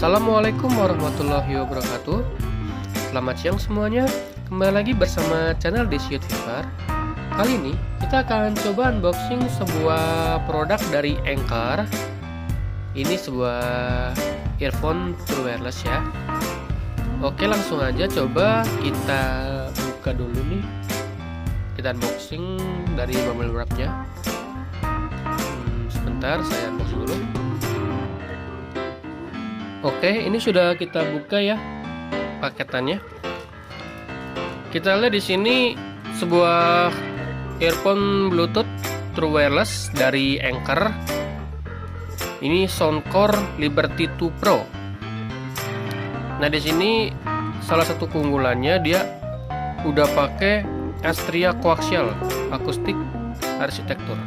Assalamualaikum warahmatullahi wabarakatuh. Selamat siang semuanya. Kembali lagi bersama channel Desio Twitter. Kali ini kita akan coba unboxing sebuah produk dari Anker. Ini sebuah earphone true wireless ya. Oke, langsung aja coba kita buka dulu nih. Kita unboxing dari bubble wrapnya. Sebentar, saya unboxing dulu. Oke, ini sudah kita buka ya paketannya. Kita lihat di sini sebuah earphone Bluetooth true wireless dari Anker. Ini Soundcore Liberty 2 Pro. Nah, di sini salah satu keunggulannya dia udah pakai Astria Coaxial Acoustic Architecture.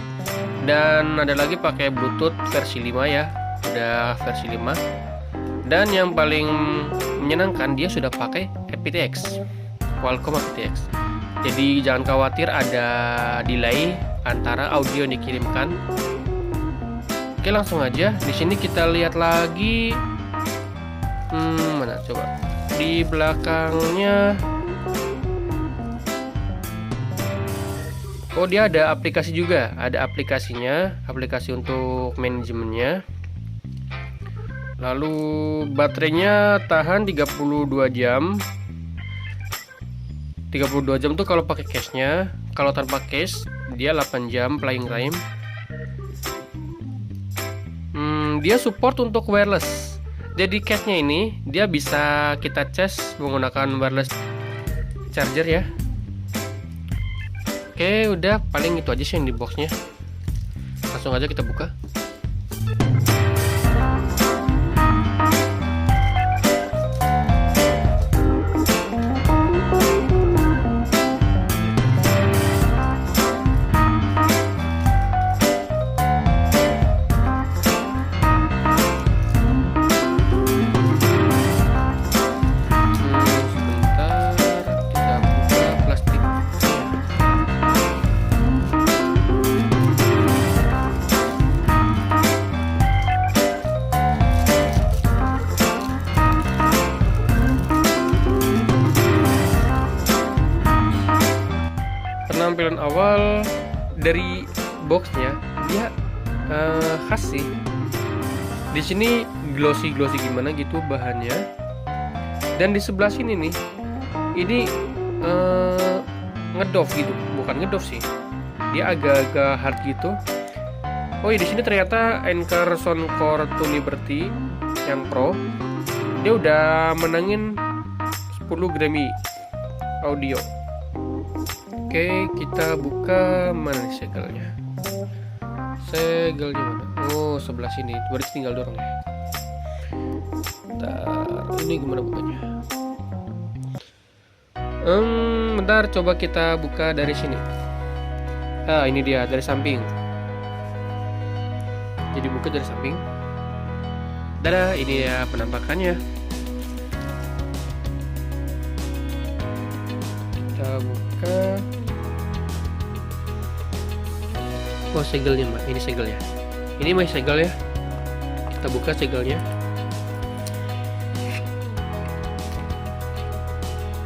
Dan ada lagi pakai Bluetooth versi 5 ya. Udah versi 5. Dan yang paling menyenangkan dia sudah pakai aptX, Qualcomm aptX. Jadi jangan khawatir ada delay antara audio yang dikirimkan. Oke, langsung aja. Di sini kita lihat lagi. Mana coba? Di belakangnya. Oh, dia ada aplikasi juga. Ada aplikasinya, aplikasi untuk manajemennya. Lalu baterainya tahan 32 jam. 32 jam tuh kalau pakai case-nya. Kalau tanpa case dia 8 jam flying time. Dia support untuk wireless. Jadi case-nya ini dia bisa kita cas menggunakan wireless charger ya. Oke, udah paling itu aja sih yang di boxnya. Langsung aja kita buka. Penampilan awal dari boxnya dia khas sih. Di sini glossy gimana gitu bahannya. Dan di sebelah sini nih, ini ngedove gitu, bukan ngedove sih. Dia agak-agak hard gitu. Oh iya, di sini ternyata Anker Soundcore 2 Liberty yang Pro. Dia udah menangin 10 Grammy audio. Oke, kita buka. Mana segelnya? Segelnya mana? Oh, sebelah sini. Berarti tinggal dorong ya. Bentar, ini gimana bukanya? Bentar, coba kita buka dari sini. Ini dia dari samping. Jadi buka dari samping. Dadah, ini ya penampakannya. Kita buka. Oh, segelnya mbak, ini segelnya. Ini masih segel ya. Kita buka segelnya.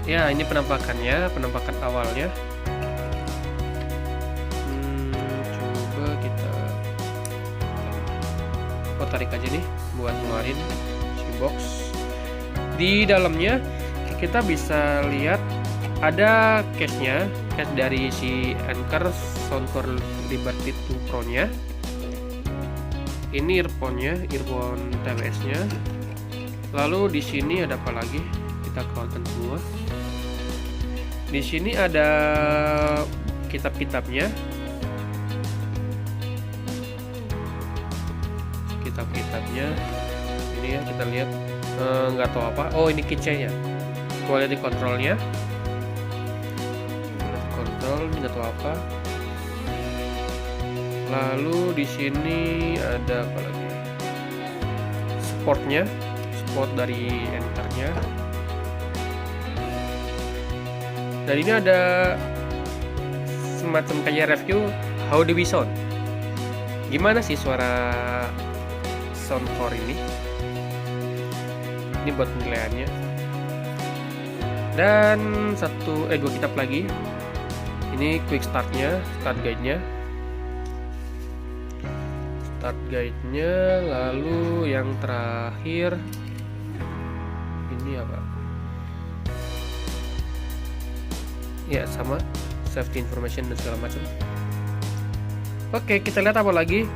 Ya, ini penampakannya, penampakan awalnya. Coba kita tarik aja nih buat ngeluarin si box. Di dalamnya kita bisa lihat ada case-nya, case dari si Anker Soundcore Liberty 2 Pro nya. Ini earphone-nya, earphone TWS-nya. Lalu di sini ada apa lagi? Kita keluarkan semua. Di sini ada kitab-kitabnya. Kitab-kitabnya. Ini ya kita lihat. Nggak tahu apa. Oh, ini keychain-nya. Quality control-nya. Nggak tahu apa. Lalu di sini ada apa lagi? Sportnya, sport dari Ankernya. Dan ini ada semacam kayak review how do we sound. Gimana sih suara Soundcore ini? Ini buat penilaiannya. Dan dua kitab lagi. Ini quick startnya, start guide-nya. Start guide-nya, lalu yang terakhir ini apa? Ya sama, safety information dan segala macam. Oke, kita lihat apa lagi.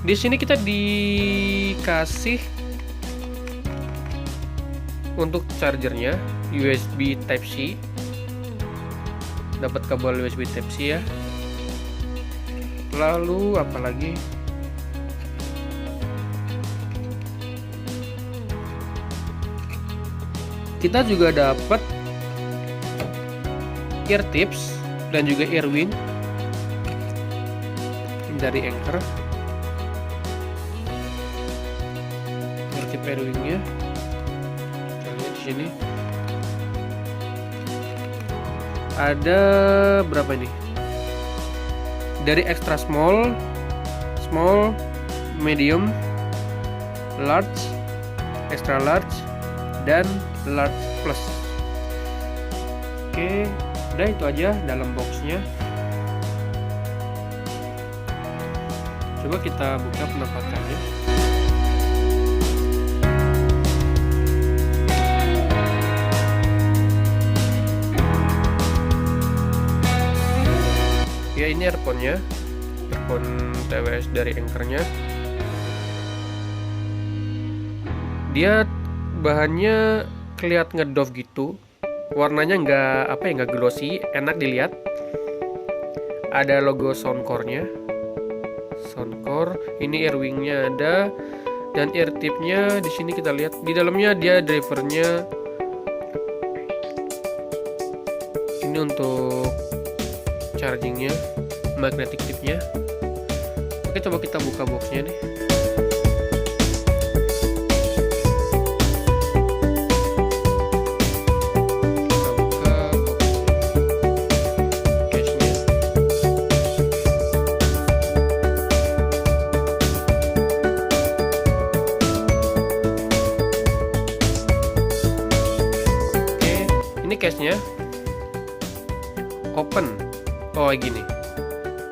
Di sini kita dikasih untuk chargernya USB Type C. Dapat kabel USB Type C ya. Lalu apa lagi? Kita juga dapat ear tips dan juga earwing dari Anker. Ear tip earwingnya. Kita lihat di sini. Ada berapa ini? Dari extra small, medium, large, extra large, dan large plus. Oke, udah itu aja dalam boxnya. Coba kita buka penampakannya. Ya, ini earphone-nya, earphone TWS dari Anker-nya. Dia bahannya kelihatan ngedoff gitu, warnanya nggak glossy, enak dilihat. Ada logo Soundcore-nya, Soundcore. Ini earwing-nya ada, dan ear tip-nya di sini kita lihat. Di dalamnya dia drivernya. Ini untuk chargingnya, magnetic tip-nya. Oke, coba kita buka boxnya nih. Kita buka box case-nya. Oke, ini case-nya. Open. Oh, gini.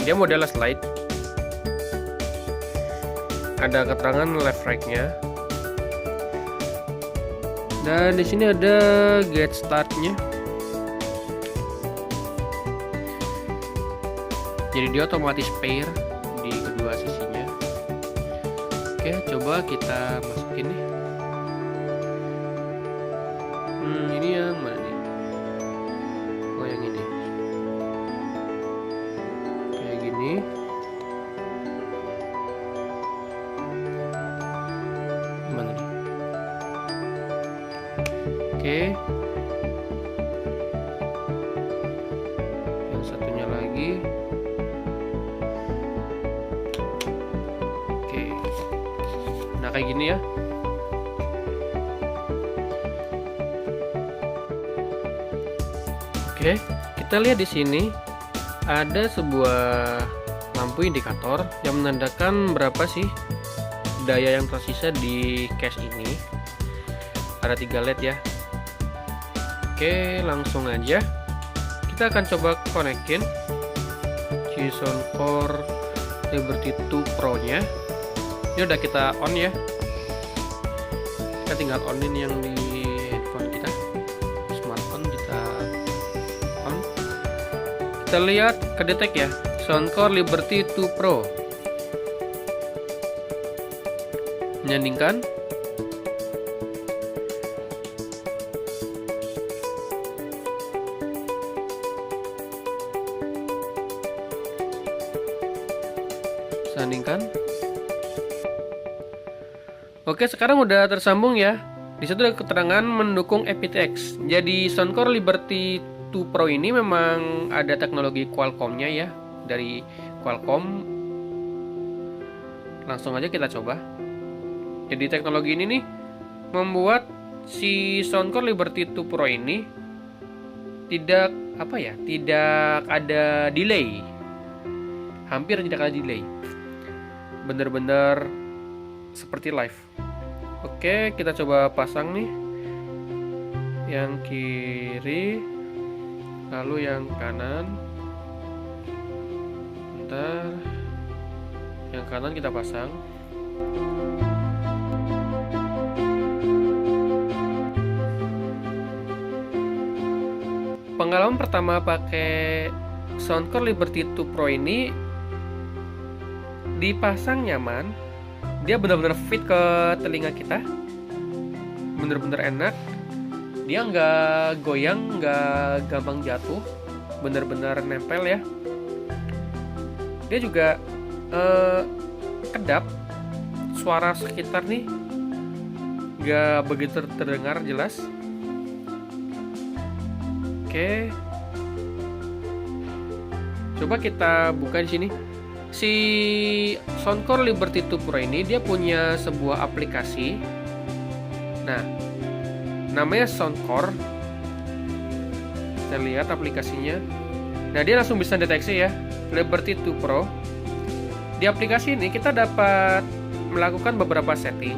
Dia modelnya slide. Ada keterangan left right-nya. Dan di sini ada get start-nya. Jadi dia otomatis pair di kedua sisinya. Oke, coba kita masukin nih. Ini yang mana nih? Oh, yang ini. Gimana nih? Oke. Yang satunya lagi. Oke. Nah, kayak gini ya. Oke, kita lihat di sini ada sebuah lampu indikator yang menandakan berapa sih daya yang tersisa di case ini. Ada 3 LED ya. Oke, langsung aja kita akan coba konekin si Soundcore Liberty 2 Pro nya. Ini udah kita on ya. Kita tinggal onin yang di handphone kita, smartphone kita on. Kita lihat kedetek ya, Soundcore Liberty 2 Pro. Menyandingkan. Sandingkan. Oke, sekarang udah tersambung ya. Di situ ada keterangan mendukung aptX. Jadi Soundcore Liberty 2 Pro ini memang ada teknologi Qualcomm-nya ya, dari Qualcomm. Langsung aja kita coba. Jadi teknologi ini nih membuat si Soundcore Liberty 2 Pro ini tidak ada delay. Hampir tidak ada delay. Bener-bener seperti live. Oke, kita coba pasang nih yang kiri, lalu yang kanan. Bentar, yang kanan kita pasang. Pengalaman pertama pakai Soundcore Liberty 2 Pro ini dipasang nyaman, dia benar-benar fit ke telinga kita, bener-bener enak, dia nggak goyang, nggak gampang jatuh, bener-bener nempel ya. Dia juga kedap, suara sekitar nih nggak begitu terdengar jelas. Oke, coba kita buka di sini. Si Soundcore Liberty 2 Pro ini dia punya sebuah aplikasi. Nah, namanya Soundcore. Kita lihat aplikasinya. Nah, dia langsung bisa deteksi ya, Liberty 2 Pro. Di aplikasi ini kita dapat melakukan beberapa setting,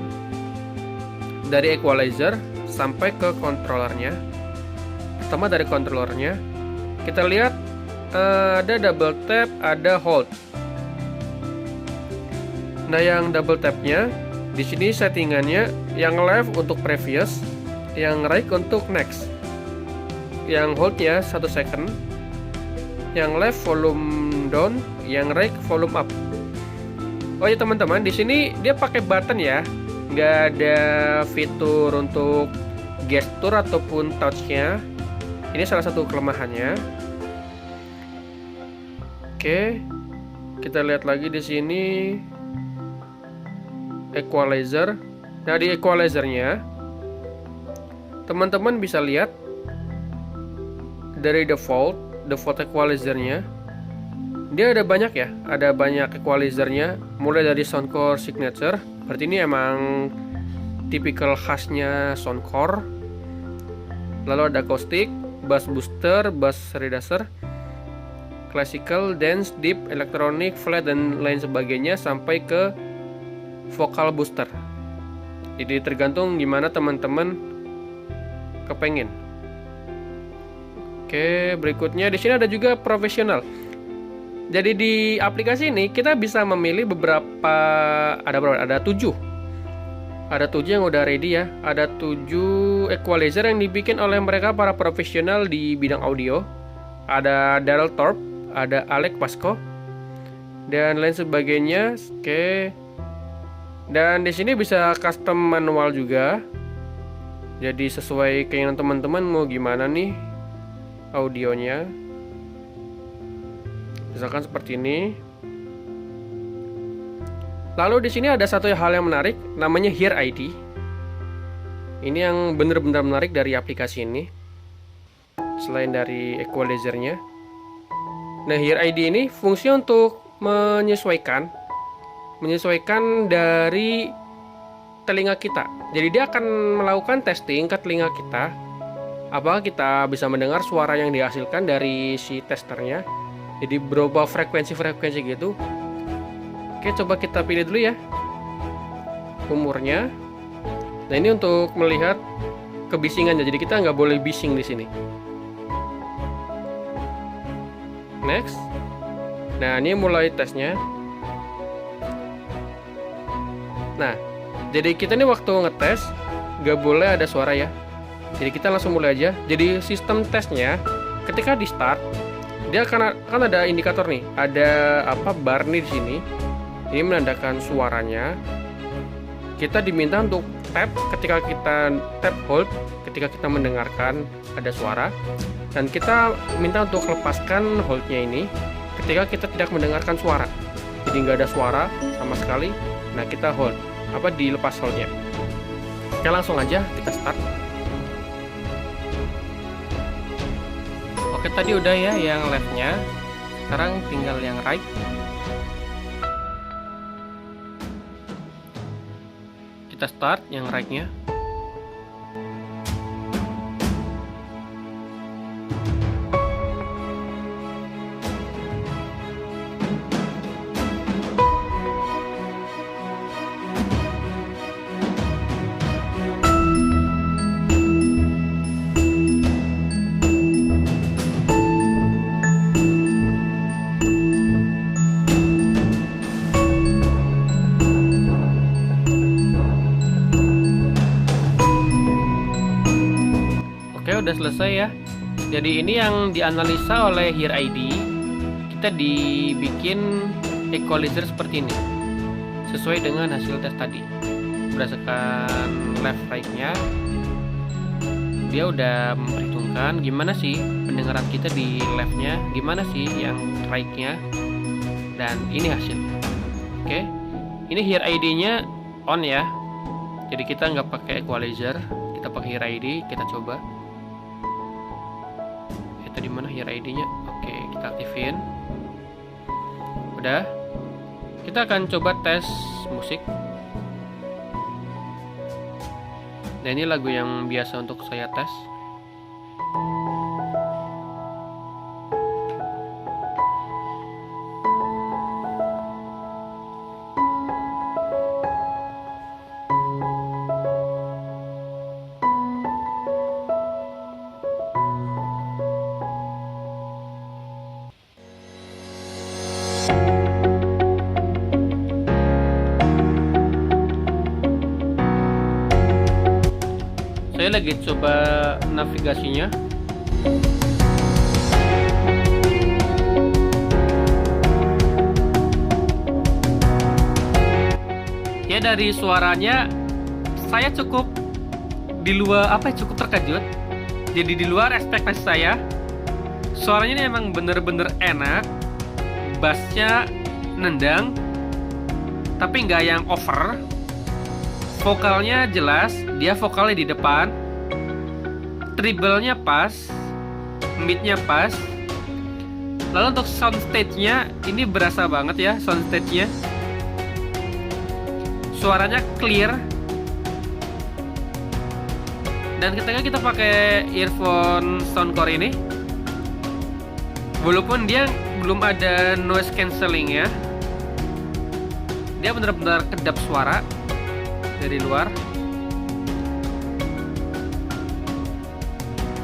dari equalizer sampai ke controllernya. Pertama dari controllernya, kita lihat ada double tap, ada hold. Nah, yang double tapnya di sini settingannya yang left untuk previous, yang right untuk next. Yang holdnya 1 second, yang left volume down, yang right volume up. Oh ya teman-teman, di sini dia pakai button ya, nggak ada fitur untuk gestur ataupun touchnya. Ini salah satu kelemahannya. Oke, kita lihat lagi di sini. Equalizer. Nah, di equalizernya teman-teman bisa lihat dari default equalizernya dia ada banyak ya, ada banyak equalizernya, mulai dari Soundcore Signature, berarti ini emang tipikal khasnya Soundcore. Lalu ada acoustic, bass booster, bass reducer, classical, dance, deep, electronic, flat, dan lain sebagainya sampai ke vocal booster. Jadi tergantung gimana teman-teman kepengin. Oke, berikutnya di sini ada juga profesional. Jadi di aplikasi ini kita bisa memilih beberapa, ada 7. Ada 7 yang udah ready ya. Ada 7 equalizer yang dibikin oleh mereka para profesional di bidang audio. Ada Daryl Thorpe, ada Alec Pasco, dan lain sebagainya. Oke. Dan di sini bisa custom manual juga. Jadi sesuai keinginan teman-teman mau gimana nih audionya. Misalkan seperti ini. Lalu di sini ada satu hal yang menarik, namanya Hear ID. Ini yang benar-benar menarik dari aplikasi ini. Selain dari equalizernya. Nah, Hear ID ini fungsinya untuk menyesuaikan dari telinga kita. Jadi dia akan melakukan testing ke telinga kita, apakah kita bisa mendengar suara yang dihasilkan dari si testernya. Jadi berubah frekuensi gitu. Oke, coba kita pilih dulu ya umurnya. Nah, ini untuk melihat kebisingannya. Jadi kita nggak boleh bising di sini. Next. Nah, ini mulai tesnya. Nah, jadi kita ini waktu ngetes nggak boleh ada suara ya. Jadi kita langsung mulai aja. Jadi sistem tesnya ketika di start dia kan ada indikator nih, ada bar nih di sini. Ini menandakan suaranya. Kita diminta untuk tap ketika kita tap hold ketika kita mendengarkan ada suara, dan kita minta untuk lepaskan holdnya ini ketika kita tidak mendengarkan suara. Jadi nggak ada suara sama sekali. Nah, kita hold dilepas holdnya. Oke, langsung aja kita start. Oke, tadi udah ya yang leftnya, sekarang tinggal yang right. Kita start yang right-nya. udah selesai ya. Jadi ini yang dianalisa oleh Here ID. Kita dibikin equalizer seperti ini, sesuai dengan hasil tes tadi. Berdasarkan left right-nya, dia udah memperhitungkan gimana sih pendengaran kita di left-nya, gimana sih yang right-nya, dan ini hasilnya. Oke, ini Here ID-nya on ya. Jadi kita nggak pakai equalizer, kita pakai Here ID. Kita coba. Itu di mana Here ID-nya? Oke, kita aktifin. Udah. Kita akan coba tes musik. Nah, ini lagu yang biasa untuk saya tes. Saya lagi coba navigasinya. Ya, dari suaranya saya cukup cukup terkejut. Jadi di luar ekspektasi saya. Suaranya ini emang bener-bener enak. Bassnya nendang, tapi nggak yang over. Vokalnya jelas, dia vokalnya di depan. Treble-nya pas, mid-nya pas. Lalu untuk soundstage-nya, ini berasa banget ya soundstage-nya. Suaranya clear. Dan ketika kita pakai earphone Soundcore ini, walaupun dia belum ada noise cancelling ya, dia benar-benar kedap suara dari luar.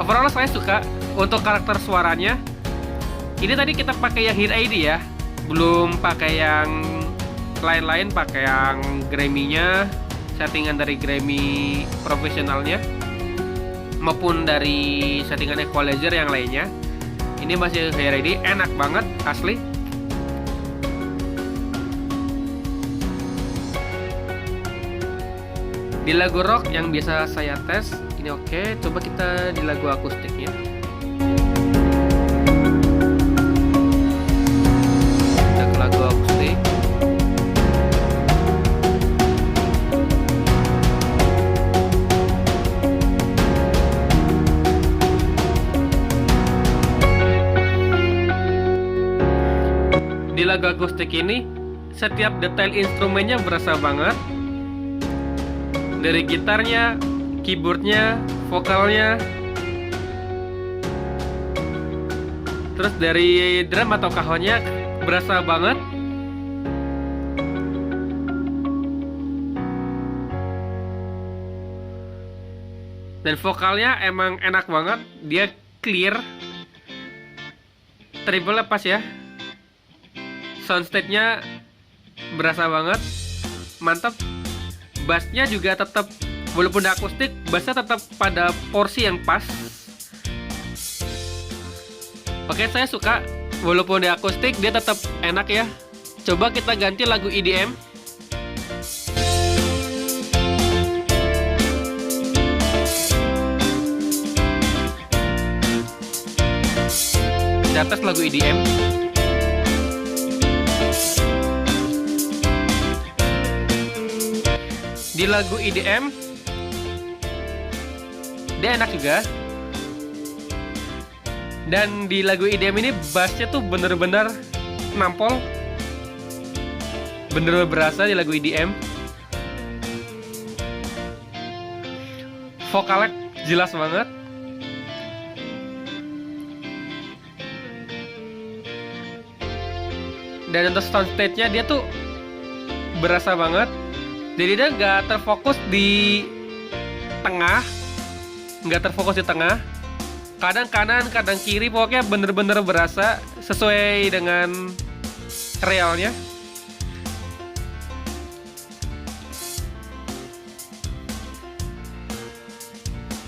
Overall saya suka untuk karakter suaranya. Ini tadi kita pakai yang Here ID ya, belum pakai yang lain-lain, pakai yang Grammy-nya, settingan dari Grammy profesionalnya maupun dari settingan equalizer yang lainnya. Ini masih Here ID, enak banget asli. Di lagu rock yang biasa saya tes, ini oke. Coba kita di lagu akustiknya. Kita ke lagu akustik. Di lagu akustik ini, setiap detail instrumennya berasa banget. Dari gitarnya, keyboardnya, vokalnya, terus dari drum atau kahonnya berasa banget. Dan vokalnya emang enak banget, dia clear, treble pas ya. Soundstage-nya berasa banget, mantap. Bassnya juga tetap, walaupun akustik, bassnya tetap pada porsi yang pas. Oke, saya suka. Walaupun di akustik, dia tetap enak ya. Coba kita ganti lagu EDM. Kita tes lagu EDM. Di lagu EDM dia enak juga. Dan di lagu EDM ini bassnya tuh bener-bener nampol, bener-bener berasa di lagu EDM. Vokalnya jelas banget. Dan untuk soundstage-nya dia tuh berasa banget. Jadi dia nggak terfokus di tengah, kadang kanan, kadang kiri, pokoknya bener-bener berasa sesuai dengan realnya.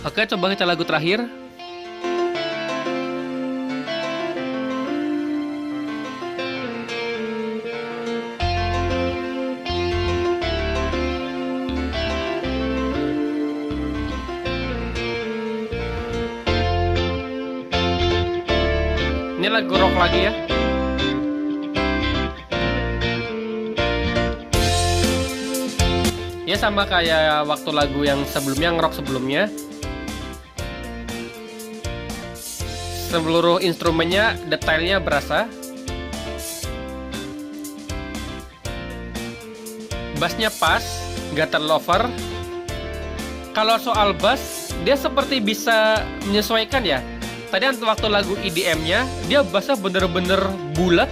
Oke, coba kita lagu terakhir. Inilah grok lagi ya. Ya sama kayak waktu lagu yang sebelumnya, ngerok sebelumnya. Seluruh instrumennya detailnya berasa. Bassnya pas, nggak terlalu over. Kalau soal bass, dia seperti bisa menyesuaikan ya. Tadi waktu lagu EDM-nya, dia bassnya bener-bener bulat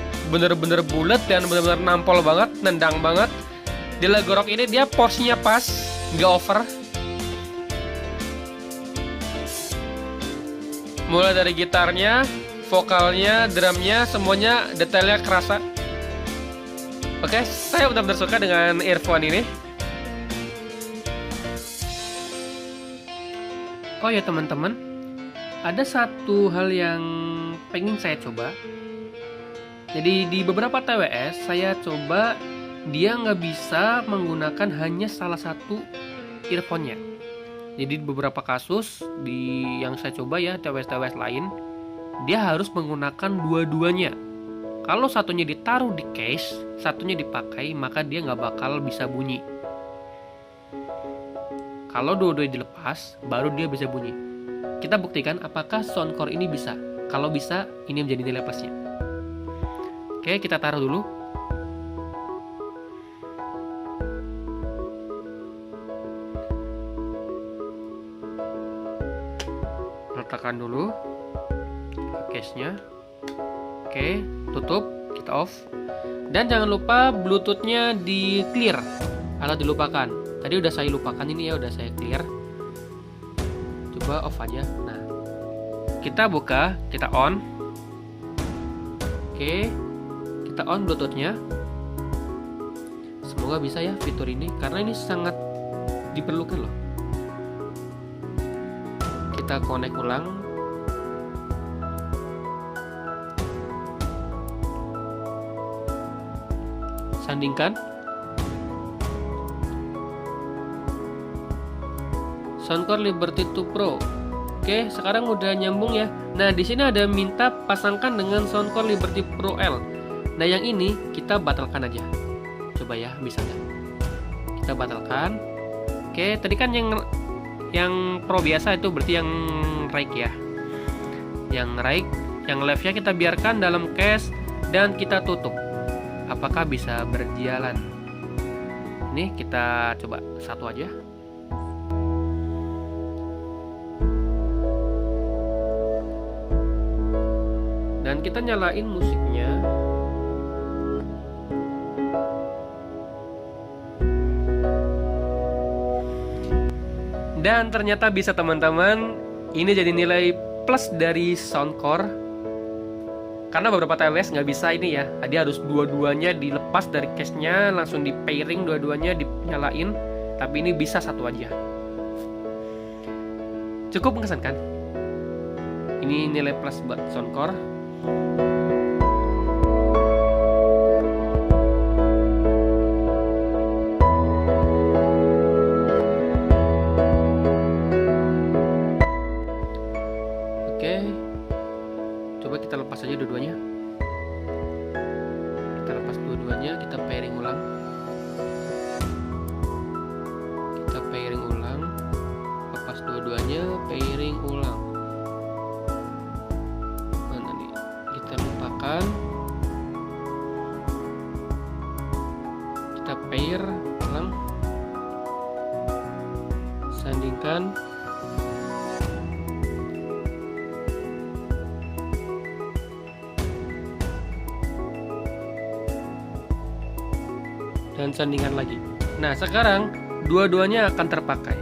dan bener-bener nampol banget, nendang banget. Di lagu rock ini dia porsinya pas, nggak over. Mulai dari gitarnya, vokalnya, drumnya, semuanya detailnya kerasa. Oke, saya benar-benar suka dengan earphone ini. Oh ya teman-teman, ada satu hal yang pengen saya coba. Jadi di beberapa TWS saya coba, dia nggak bisa menggunakan hanya salah satu earphone-nya. Jadi di beberapa kasus yang saya coba ya, TWS lain, dia harus menggunakan dua-duanya. Kalau satunya ditaruh di case, satunya dipakai, maka dia nggak bakal bisa bunyi. Kalau dua-duanya dilepas, baru dia bisa bunyi. Kita buktikan apakah Soundcore ini bisa. Kalau bisa, ini menjadi nilai plusnya. Oke, kita taruh dulu. Letakkan dulu case-nya. Oke, tutup, kita off. Dan jangan lupa Bluetooth-nya di clear atau dilupakan. Tadi udah saya lupakan ini ya, udah saya clear. Coba off aja. Nah, kita buka, kita on. Oke, kita on Bluetooth-nya. Semoga bisa ya fitur ini, karena ini sangat diperlukan loh. Kita connect ulang. Sandingkan. Soundcore Liberty 2 Pro. Oke, sekarang udah nyambung ya. Nah, di sini ada minta pasangkan dengan Soundcore Liberty Pro L. Nah, yang ini kita batalkan aja. Coba ya, bisa nggak? Kita batalkan. Oke, tadi kan yang Pro biasa itu berarti yang right ya. Yang right, yang left-nya kita biarkan dalam case dan kita tutup. Apakah bisa berjalan? Ini kita coba satu aja. Dan kita nyalain musiknya. Dan ternyata bisa teman-teman. Ini jadi nilai plus dari Soundcore. Karena beberapa TWS nggak bisa ini ya. Dia harus dua-duanya dilepas dari case-nya, langsung di pairing dua-duanya dinyalain. Tapi ini bisa satu aja. Cukup mengesankan. Ini nilai plus buat Soundcore. Oke, coba kita lepas aja dua-duanya. Kita lepas dua-duanya, kita pairing ulang. Kita pairing ulang, lepas dua-duanya, pairing ulang. Mana nih? Kita lupakan. Kita pair ulang. Sandingkan. Dan sandingan lagi. Nah, sekarang dua-duanya akan terpakai.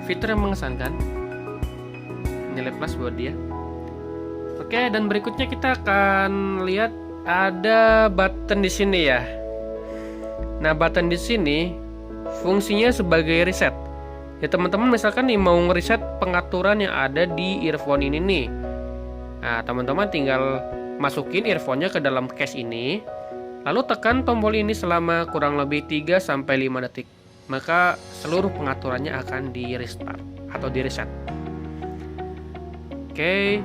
Fitur yang mengesankan. Nilai plus buat dia. Oke, dan berikutnya kita akan lihat ada button di sini ya. Nah, button di sini fungsinya sebagai reset. Ya, teman-teman misalkan nih mau ngereset pengaturan yang ada di earphone ini nih. Nah, teman-teman tinggal masukin earphone-nya ke dalam case ini, lalu tekan tombol ini selama kurang lebih 3-5 detik. Maka seluruh pengaturannya akan di restart atau di reset. Oke.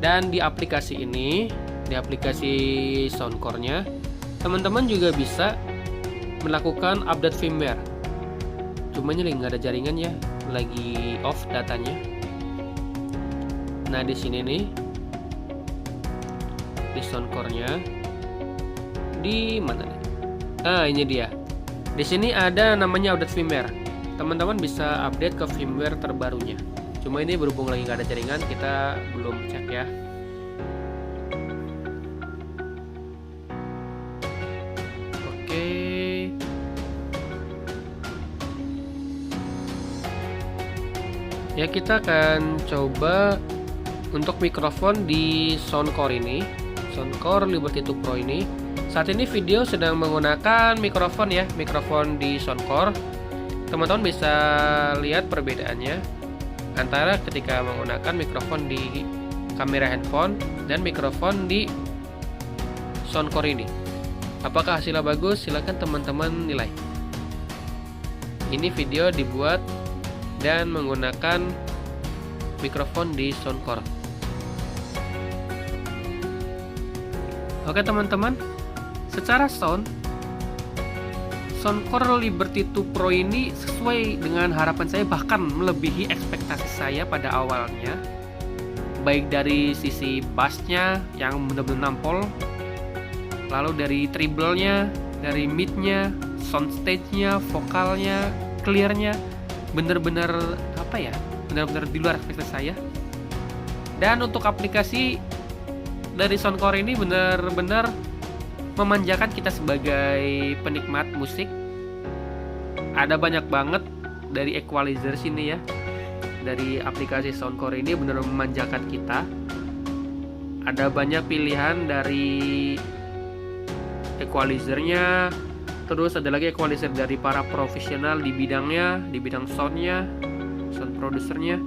Dan di aplikasi ini, di aplikasi Soundcore-nya, teman-teman juga bisa melakukan update firmware. Cuma ini nggak ada jaringan ya, lagi off datanya. Nah, di sini nih, di Soundcore-nya, di mana nih? Ah, ini dia. Di sini ada namanya update firmware. Teman-teman bisa update ke firmware terbarunya. Cuma ini berhubung lagi nggak ada jaringan, kita belum cek ya. Oke. Ya, kita akan coba untuk mikrofon di Soundcore ini, Soundcore Liberty 2 Pro ini. Saat ini video sedang menggunakan mikrofon ya, mikrofon di Soundcore. Teman-teman bisa lihat perbedaannya antara ketika menggunakan mikrofon di kamera handphone dan mikrofon di Soundcore ini. Apakah hasilnya bagus? Silahkan teman-teman nilai. Ini video dibuat dan menggunakan mikrofon di Soundcore. Oke teman-teman, secara Soundcore Liberty 2 Pro ini sesuai dengan harapan saya, bahkan melebihi ekspektasi saya pada awalnya. Baik dari sisi bassnya yang benar-benar nampol, lalu dari treble-nya, dari mid-nya, soundstage-nya, vokalnya, clear-nya, benar-benar benar-benar di luar ekspektasi saya. Dan untuk aplikasi dari Soundcore ini benar-benar memanjakan kita sebagai penikmat musik. Ada banyak banget dari equalizer sini ya. Dari aplikasi Soundcore ini benar memanjakan kita. Ada banyak pilihan dari equalizernya. Terus ada lagi equalizer dari para profesional di bidangnya, di bidang soundnya, sound produsernya.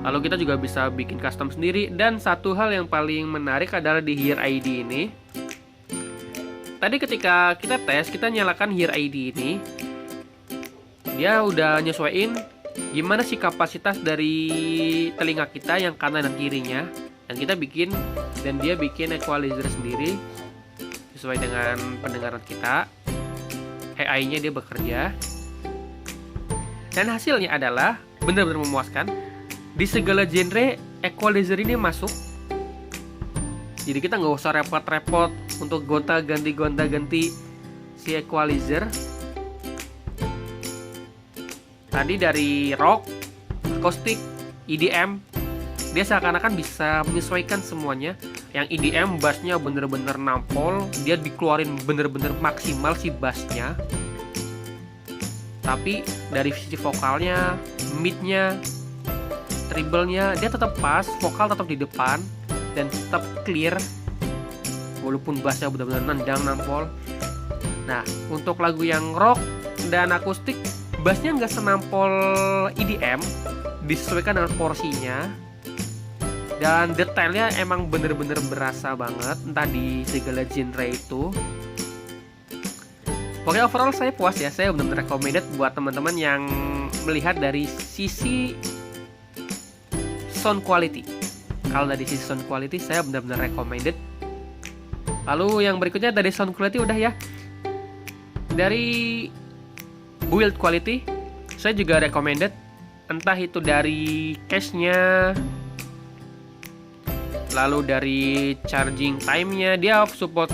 Lalu kita juga bisa bikin custom sendiri. Dan satu hal yang paling menarik adalah di Hear ID ini. Tadi ketika kita tes, kita nyalakan Hear ID ini, dia udah nyesuaiin gimana sih kapasitas dari telinga kita yang kanan dan kirinya. Dan kita bikin, dan dia bikin equalizer sendiri sesuai dengan pendengaran kita. AI-nya dia bekerja. Dan hasilnya adalah benar-benar memuaskan. Di segala genre, equalizer ini masuk. Jadi kita nggak usah repot-repot untuk gonta-ganti si equalizer. Tadi dari rock, akustik, EDM, dia seakan-akan bisa menyesuaikan semuanya. Yang EDM bassnya bener-bener nampol, dia dikeluarin bener-bener maksimal si bassnya. Tapi dari sisi vokalnya, midnya, treble-nya, dia tetap pas, vokal tetap di depan dan tetap clear walaupun bassnya benar-benar nendang nampol. Nah, untuk lagu yang rock dan akustik, bassnya nggak senampol EDM, disesuaikan dengan porsinya. Dan detailnya emang bener-bener berasa banget, entah di segala genre itu. Pokoknya overall saya puas ya, saya benar-benar recommended buat teman-teman yang melihat dari sisi sound quality. Kalau dari sisi sound quality saya benar-benar recommended. Lalu yang berikutnya dari sound quality udah ya. Dari build quality saya juga recommended, entah itu dari case-nya, lalu dari charging time-nya, dia support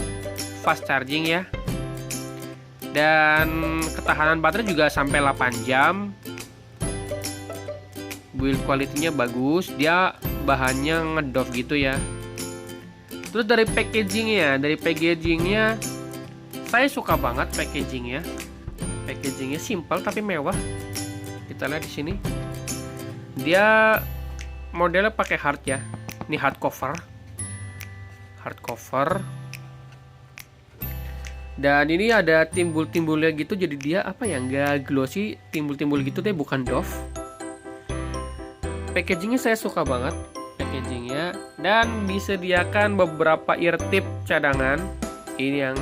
fast charging ya. Dan ketahanan baterai juga sampai 8 jam. Build quality-nya bagus, dia bahannya ngedov gitu ya. Terus dari packagingnya, saya suka banget packagingnya. Packagingnya simple tapi mewah. Kita lihat di sini. Dia modelnya pakai hard ya. Ini hardcover. Dan ini ada timbul-timbulnya gitu, jadi dia nggak glossy, timbul-timbul gitu deh, bukan doff. Packagingnya saya suka banget. Packagingnya, dan disediakan beberapa ear tip cadangan. Ini yang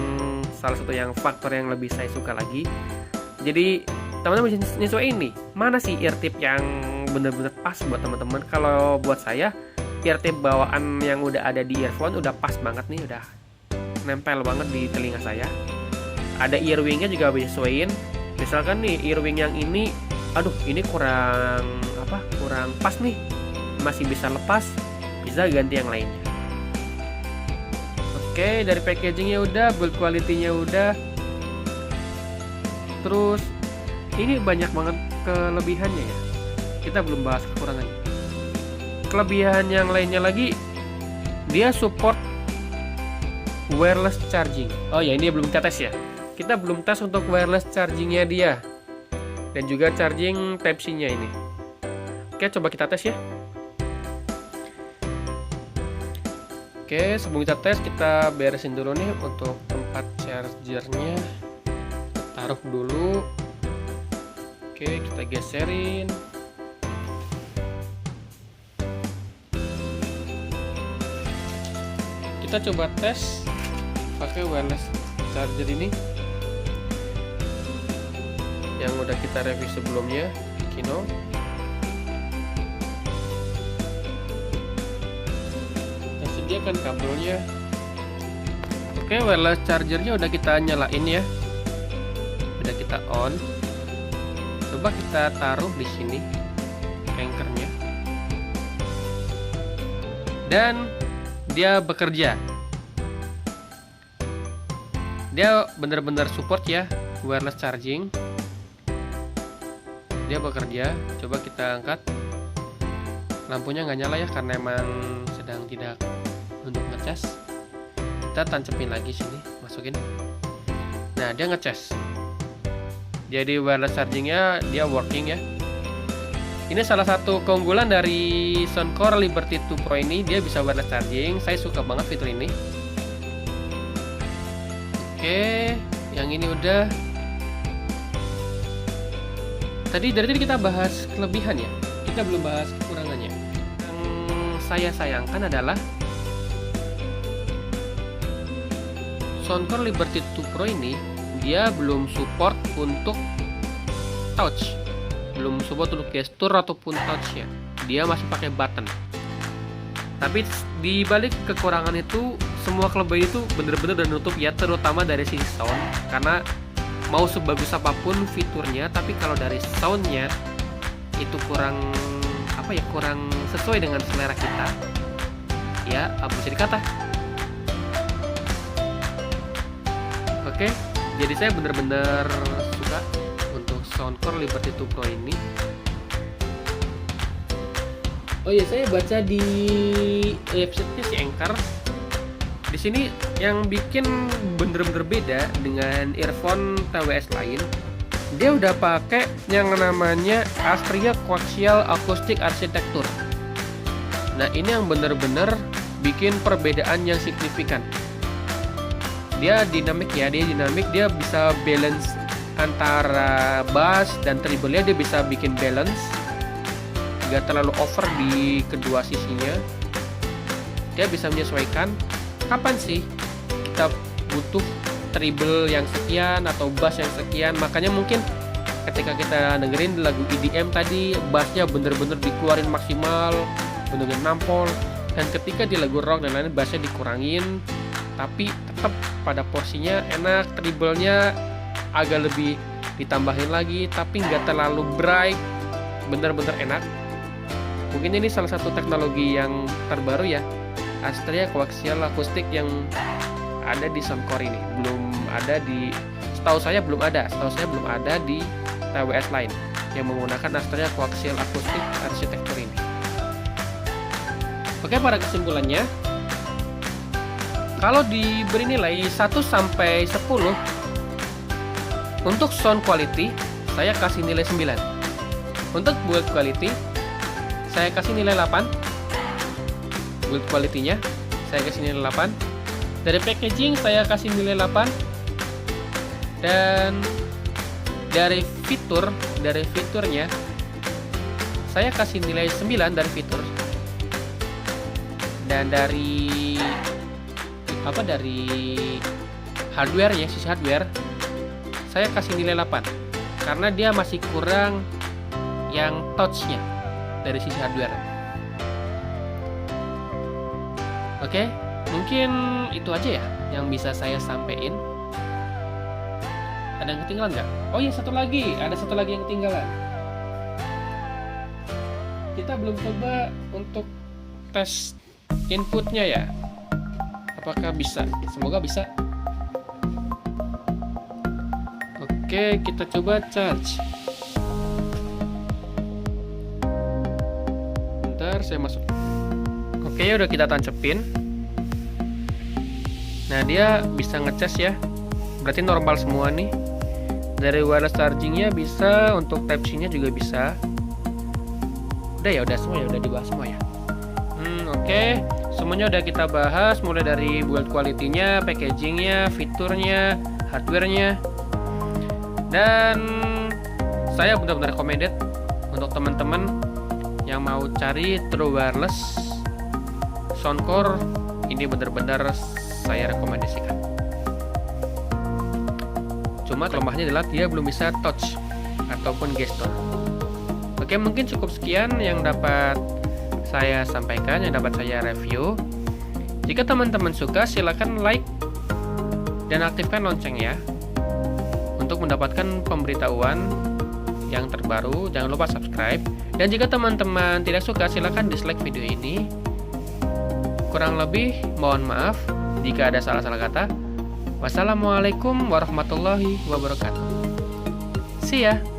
salah satu yang faktor yang lebih saya suka lagi. Jadi teman-teman bisa nyesuaiin nih, mana sih ear tip yang bener-bener pas buat teman-teman. Kalau buat saya, ear tape bawaan yang udah ada di earphone udah pas banget nih, udah nempel banget di telinga saya. Ada earwingnya juga bisa sesuaiin. Misalkan nih earwing yang ini, aduh ini kurang pas nih, masih bisa lepas, bisa ganti yang lainnya. Oke, dari packagingnya udah, build quality-nya udah. Terus ini banyak banget kelebihannya ya. Kita belum bahas kekurangannya. Kelebihan yang lainnya lagi, dia support wireless charging. Oh ya, ini belum kita tes ya. Kita belum tes untuk wireless chargingnya dia, dan juga charging Type-C-nya ini. Oke, coba kita tes ya. Oke, sebelum kita tes, kita beresin dulu nih untuk tempat chargernya. Taruh dulu. Oke, kita geserin. Kita coba tes pakai wireless charger ini yang udah kita review sebelumnya, Kino. Kita sediakan kabelnya. Oke, wireless chargernya udah kita nyalain ya, udah kita on. Coba kita taruh di sini anchornya, dan dia bekerja. Dia bener-bener support ya wireless charging. Dia bekerja. Coba kita angkat. Lampunya nggak nyala ya karena emang sedang tidak untuk ngecas. Kita tancapin lagi sini, masukin. Nah, dia ngecas. Jadi wireless chargingnya dia working ya. Ini salah satu keunggulan dari Soundcore Liberty 2 Pro ini, dia bisa wireless charging. Saya suka banget fitur ini. Oke, yang ini udah. Dari tadi kita bahas kelebihan ya, kita belum bahas kekurangannya. Yang saya sayangkan adalah Soundcore Liberty 2 Pro ini, dia belum support untuk touch, belum support untuk gestur ataupun touch ya. Dia masih pakai button. Tapi di balik kekurangan itu, semua kelebihan itu bener-bener udah nutup ya, terutama dari sisi sound. Karena mau sebagus apapun fiturnya, tapi kalau dari soundnya itu kurang kurang sesuai dengan selera kita, ya apa bisa dikata. Oke, jadi saya bener-bener suka untuk Soundcore Liberty 2 Pro ini. Oh iya, saya baca di websitenya si Anchor. Di sini yang bikin bener-bener beda dengan earphone TWS lain, dia udah pakai yang namanya Astria Coaxial Acoustic Architecture. Nah, ini yang bener-bener bikin perbedaan yang signifikan. Dia dinamik ya, dia bisa balance antara bass dan treble-nya, dia bisa bikin balance, gak terlalu over di kedua sisinya. Dia bisa menyesuaikan kapan sih kita butuh treble yang sekian atau bass yang sekian. Makanya mungkin ketika kita dengerin lagu EDM tadi, bassnya bener-bener dikeluarin maksimal, bener-bener nampol, dan ketika di lagu rock dan lain-lain bassnya dikurangin, tapi tetap pada porsinya enak, treble-nya agak lebih ditambahin lagi, tapi nggak terlalu bright, bener-bener enak. Mungkin ini salah satu teknologi yang terbaru ya, Astria Coaxial Acoustic yang ada di Soundcore ini. Setahu saya belum ada di TWS lain yang menggunakan Astria Coaxial Acoustic Architecture ini. Oke, pada kesimpulannya, kalau diberi nilai 1 sampai 10 untuk sound quality, saya kasih nilai 9. Untuk build quality, saya kasih nilai 8. Build quality-nya saya kasih nilai 8. Dari packaging saya kasih nilai 8. Dan dari fiturnya saya kasih nilai 9 dari fitur. Dan dari hardware-nya, sisi hardware, saya kasih nilai 8 karena dia masih kurang yang touch-nya. dari sisi hardware. Oke, mungkin itu aja ya yang bisa saya sampaikan. Ada yang ketinggalan nggak? Oh iya, ada satu lagi yang ketinggalan. Kita belum coba untuk tes inputnya ya. Apakah bisa? Semoga bisa. Oke, kita coba charge. Bentar, saya masuk. Oke, udah kita tancepin. Nah, dia bisa ngecas ya. Berarti normal semua nih. Dari wireless chargingnya bisa, untuk type C nya juga bisa. Udah semua ya, udah dibahas semua ya. Oke. Semuanya udah kita bahas, mulai dari build quality-nya, packagingnya, fiturnya, hardware-nya. Dan saya benar-benar recommended untuk teman-teman yang mau cari true wireless soundcore, ini benar-benar saya rekomendasikan. Cuma kelemahannya adalah dia belum bisa touch ataupun gesture. Oke, mungkin cukup sekian yang dapat saya sampaikan, yang dapat saya review. Jika teman-teman suka, silakan like dan aktifkan loncengnya untuk mendapatkan pemberitahuan yang terbaru. Jangan lupa subscribe. Dan jika teman-teman tidak suka, silakan dislike video ini. Kurang lebih mohon maaf jika ada salah-salah kata. Wassalamualaikum warahmatullahi wabarakatuh. See ya.